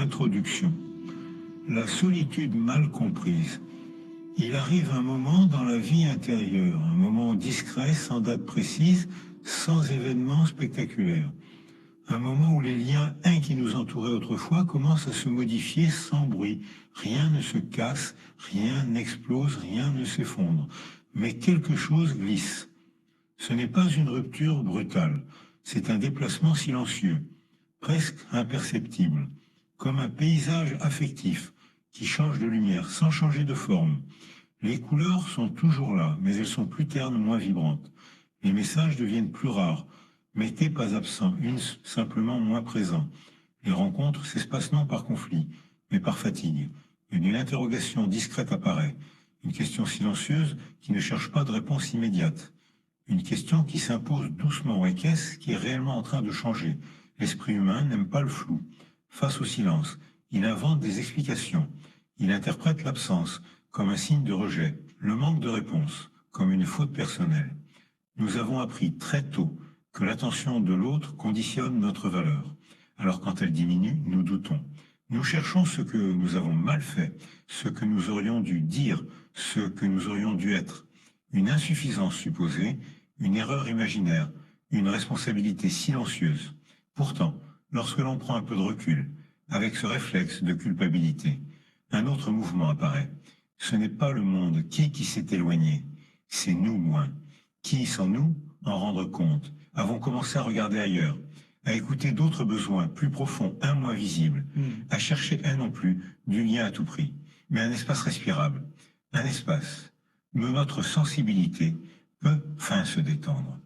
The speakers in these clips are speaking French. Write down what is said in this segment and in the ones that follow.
Introduction. La solitude mal comprise. Il arrive un moment dans la vie intérieure, un moment discret, sans date précise, sans événement spectaculaire. Un moment où les liens qui nous entouraient autrefois commencent à se modifier sans bruit. Rien ne se casse, rien n'explose, rien ne s'effondre. Mais quelque chose glisse. Ce n'est pas une rupture brutale, c'est un déplacement silencieux, presque imperceptible, comme un paysage affectif qui change de lumière sans changer de forme. Les couleurs sont toujours là, mais elles sont plus ternes, moins vibrantes. Les messages deviennent plus rares, mais pas absents, simplement moins présents. Les rencontres s'espacent non par conflit, mais par fatigue. Une interrogation discrète apparaît, une question silencieuse qui ne cherche pas de réponse immédiate. Une question qui s'impose doucement. Et qu'est-ce qui est réellement en train de changer? L'esprit humain n'aime pas le flou. Face au silence, il invente des explications. Il interprète l'absence comme un signe de rejet, le manque de réponse comme une faute personnelle. Nous avons appris très tôt que l'attention de l'autre conditionne notre valeur. Alors quand elle diminue, nous doutons. Nous cherchons ce que nous avons mal fait, ce que nous aurions dû dire, ce que nous aurions dû être. Une insuffisance supposée, une erreur imaginaire, une responsabilité silencieuse. Pourtant, lorsque l'on prend un peu de recul, avec ce réflexe de culpabilité, un autre mouvement apparaît. Ce n'est pas le monde qui s'est éloigné, c'est nous moins. Qui, sans nous, en rendre compte, avons commencé à regarder ailleurs, à écouter d'autres besoins plus profonds, moins visibles, à chercher non plus du lien à tout prix, mais un espace respirable, un espace où notre sensibilité peut enfin se détendre.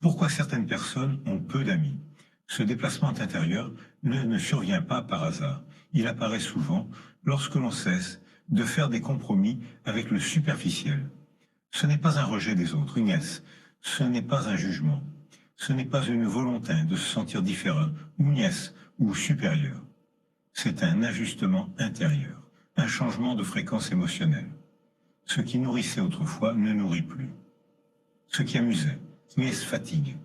Pourquoi certaines personnes ont peu d'amis? Ce déplacement intérieur ne survient pas par hasard. Il apparaît souvent lorsque l'on cesse de faire des compromis avec le superficiel. Ce n'est pas un rejet des autres, Inès. Ce n'est pas un jugement. Ce n'est pas une volonté de se sentir différent, ou nièce, ou supérieur. C'est un ajustement intérieur, un changement de fréquence émotionnelle. Ce qui nourrissait autrefois ne nourrit plus. Ce qui amusait, Inès fatigue.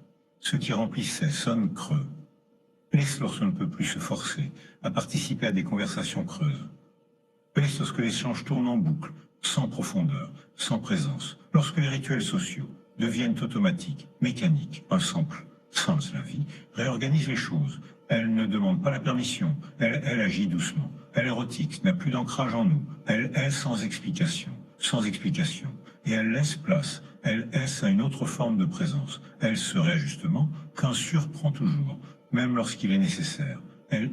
Ce qui remplissait sonne creux. Laisse lorsqu'on ne peut plus se forcer à participer à des conversations creuses. Laisse lorsque l'échange tourne en boucle, sans profondeur, sans présence. Lorsque les rituels sociaux deviennent automatiques, mécaniques, un simple sens de la vie, réorganise les choses. Elle ne demande pas la permission, elle agit doucement. Elle est érotique, n'a plus d'ancrage en nous. Elle est sans explication. Et elle laisse place, elle est à une autre forme de présence. Elle serait justement qu'un surprend toujours, même lorsqu'il est nécessaire.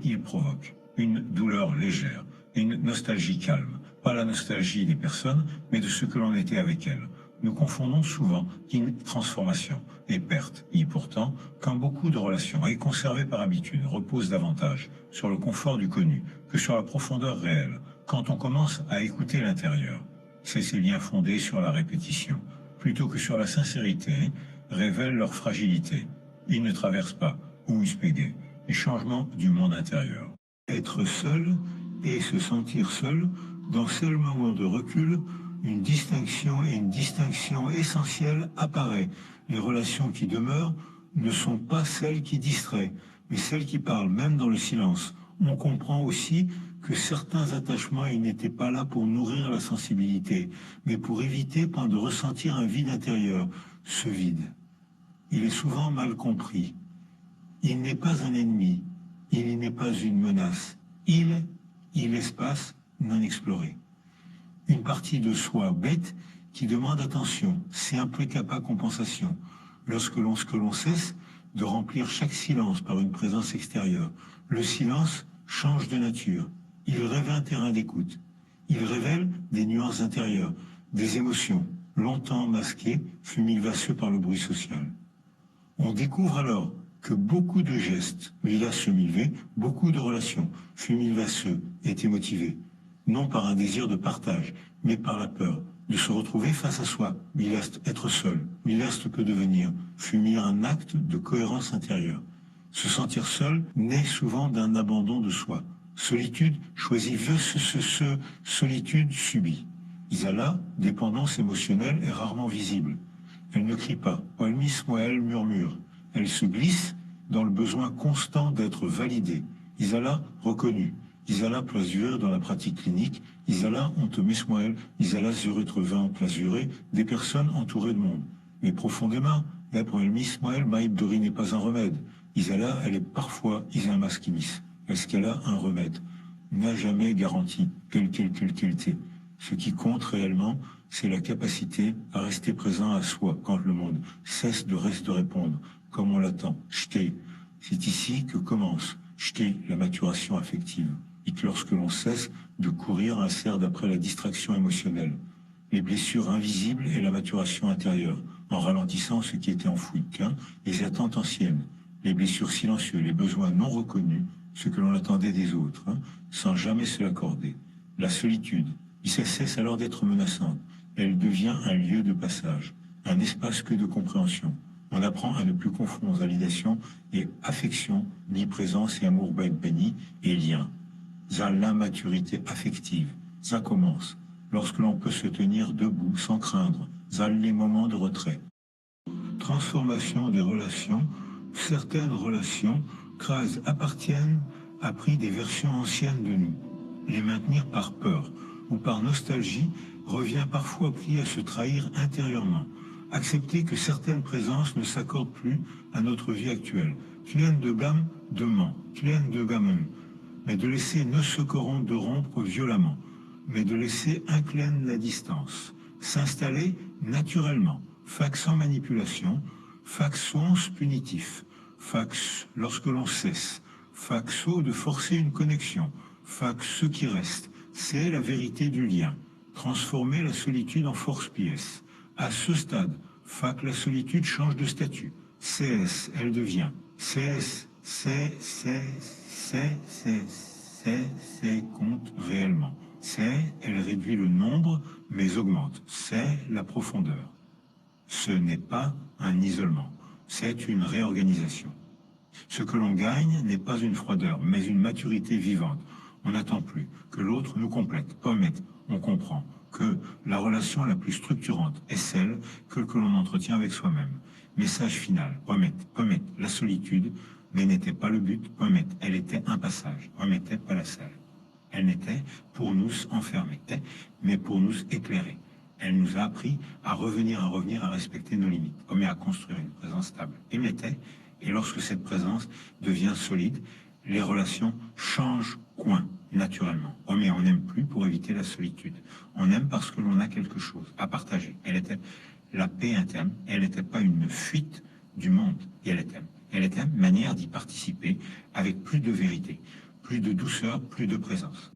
Il provoque une douleur légère, une nostalgie calme. Pas la nostalgie des personnes, mais de ce que l'on était avec elles. Nous confondons souvent une transformation et perte. Et pourtant, quand beaucoup de relations, et conservées par habitude, reposent davantage sur le confort du connu que sur la profondeur réelle, quand on commence à écouter l'intérieur, c'est ces liens fondés sur la répétition, plutôt que sur la sincérité, révèlent leur fragilité. Ils ne traversent pas, ou uspégués, les changements du monde intérieur. Être seul et se sentir seul, dans seul moment de recul, une distinction essentielle apparaît. Les relations qui demeurent ne sont pas celles qui distraient, mais celles qui parlent, même dans le silence. On comprend aussi que certains attachements n'étaient pas là pour nourrir la sensibilité, mais pour éviter de ressentir un vide intérieur. Ce vide, il est souvent mal compris. Il n'est pas un ennemi, il n'est pas une menace. Il est l'espace non exploré. Une partie de soi bête qui demande attention, c'est implacable à compensation. Lorsque l'on cesse de remplir chaque silence par une présence extérieure, le silence change de nature. Il révèle un terrain d'écoute. Il révèle des nuances intérieures, des émotions, longtemps masquées, fumigacieux par le bruit social. On découvre alors que beaucoup de gestes, vivaces milvés, beaucoup de relations, fumigacieux, étaient motivés, non par un désir de partage, mais par la peur de se retrouver face à soi. Milaste, être seul, milaste que devenir, fut un acte de cohérence intérieure. Se sentir seul naît souvent d'un abandon de soi. Solitude choisie solitude subie. Isala, dépendance émotionnelle, est rarement visible. Elle ne crie pas, elle murmure. Elle se glisse dans le besoin constant d'être validée. Isala, reconnue. Isala plasure dans la pratique clinique, Isala on te mismoel, Isala zuretrevin plasure, des personnes entourées de monde. Mais profondément, la première mismoel, maïbdori n'est pas un remède. Isala, elle est parfois isamaskinis. Est-ce qu'elle a un remède? N'a jamais garanti, quel t'est. Ce qui compte réellement, c'est la capacité à rester présent à soi quand le monde cesse de répondre, comme on l'attend. J't'ai. C'est ici que commence, j't'ai, la maturation affective. Et que lorsque l'on cesse de courir un cerf d'après la distraction émotionnelle, les blessures invisibles et la maturation intérieure, en ralentissant ce qui était enfoui, les attentes anciennes, les blessures silencieuses, les besoins non reconnus, ce que l'on attendait des autres, sans jamais se l'accorder. La solitude, qui cesse alors d'être menaçante, elle devient un lieu de passage, un espace que de compréhension. On apprend à ne plus confondre validation et affection, ni présence et amour béni et lien. Ça, l'immaturité affective, ça commence lorsque l'on peut se tenir debout sans craindre. Ça, les moments de retrait. Transformation des relations, certaines relations crasses appartiennent à pris des versions anciennes de nous. Les maintenir par peur ou par nostalgie revient parfois pris à se trahir intérieurement. Accepter que certaines présences ne s'accordent plus à notre vie actuelle. Pleine de blâme, de ment, pleine de gamin. Mais de laisser ne se corrompre de rompre violemment, mais de laisser incliner la distance, s'installer naturellement, fac sans manipulation, fac sens punitif, fac lorsque l'on cesse, fac saut de forcer une connexion, fac ce qui reste, c'est la vérité du lien, transformer la solitude en force pièce. À ce stade, fac la solitude change de statut, CS, elle devient, CS, c'est compte réellement. C'est, elle réduit le nombre, mais augmente. C'est la profondeur. Ce n'est pas un isolement. C'est une réorganisation. Ce que l'on gagne n'est pas une froideur, mais une maturité vivante. On n'attend plus que l'autre nous complète, permette. On comprend que la relation la plus structurante est celle que l'on entretient avec soi-même. Message final, remettre la solitude, mais n'était pas le but, remettre, elle était un passage, remettait pas la salle. Elle n'était pour nous enfermer, mais pour nous éclairer. Elle nous a appris à revenir, à respecter nos limites, comme à construire une présence stable. Elle l'était, et lorsque cette présence devient solide, les relations changent coin, naturellement. Oh, mais on n'aime plus pour éviter la solitude. On aime parce que l'on a quelque chose à partager. Elle était la paix interne, elle n'était pas une fuite du monde, et elle était une manière d'y participer avec plus de vérité, plus de douceur, plus de présence.